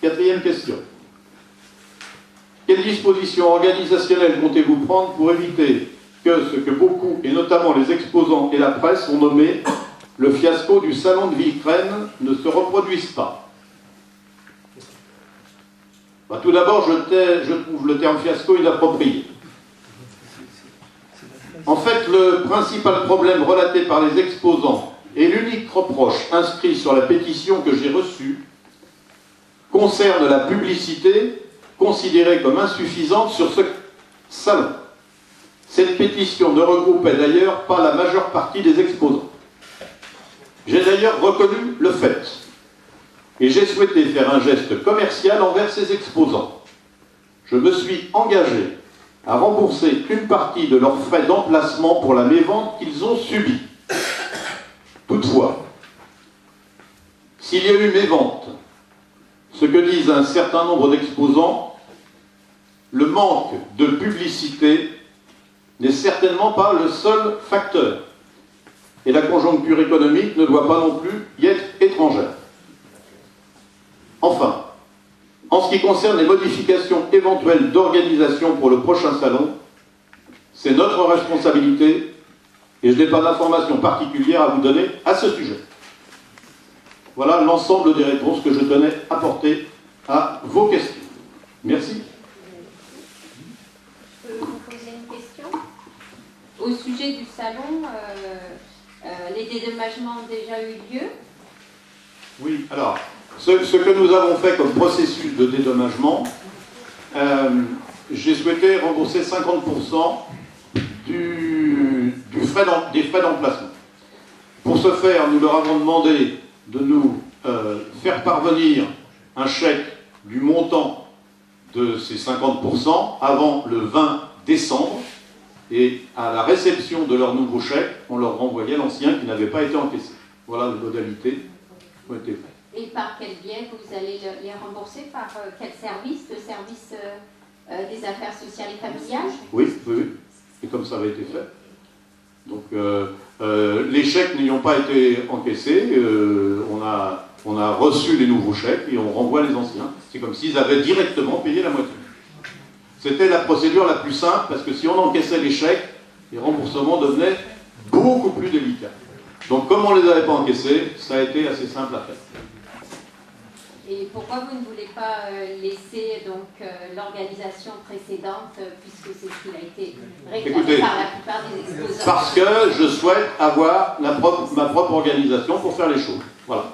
Quatrième question. Quelles dispositions organisationnelles comptez-vous prendre pour éviter que ce que beaucoup, et notamment les exposants et la presse, ont nommé le fiasco du salon de Vitrenne ne se reproduise pas? Tout d'abord, je trouve le terme fiasco inapproprié. En fait, le principal problème relaté par les exposants et l'unique reproche inscrit sur la pétition que j'ai reçue concerne la publicité considérée comme insuffisante sur ce salon. Cette pétition ne regroupait d'ailleurs pas la majeure partie des exposants. J'ai d'ailleurs reconnu le fait et j'ai souhaité faire un geste commercial envers ces exposants. Je me suis engagé à rembourser une partie de leurs frais d'emplacement pour la mévente qu'ils ont subie. Toutefois, s'il y a eu mévente, ce que disent un certain nombre d'exposants, le manque de publicité n'est certainement pas le seul facteur. Et la conjoncture économique ne doit pas non plus y être étrangère. Enfin, en ce qui concerne les modifications éventuelles d'organisation pour le prochain salon, c'est notre responsabilité et je n'ai pas d'informations particulières à vous donner à ce sujet. Voilà l'ensemble des réponses que je tenais à apporter à vos questions. Merci. Je peux vous poser une question? Au sujet du salon, les dédommagements ont déjà eu lieu? Oui, alors, ce que nous avons fait comme processus de dédommagement, j'ai souhaité rembourser 50% des frais d'emplacement. Pour ce faire, nous leur avons demandé de nous faire parvenir un chèque du montant de ces 50% avant le 20 décembre, et à la réception de leur nouveau chèque, on leur renvoyait l'ancien qui n'avait pas été encaissé. Voilà les modalités qui ont été faites. Et par quel biais vous allez les rembourser? Par quel service? Le service des affaires sociales et familiales? Oui, et comme ça avait été fait. Donc, les chèques n'ayant pas été encaissés, on a reçu les nouveaux chèques et on renvoie les anciens. C'est comme s'ils avaient directement payé la moitié. C'était la procédure la plus simple, parce que si on encaissait les chèques, les remboursements devenaient beaucoup plus délicats. Donc, comme on ne les avait pas encaissés, ça a été assez simple à faire. Et pourquoi vous ne voulez pas laisser l'organisation précédente, puisque c'est ce qui a été réclamé par la plupart des exposants? Parce que je souhaite avoir ma propre organisation pour faire les choses. Voilà.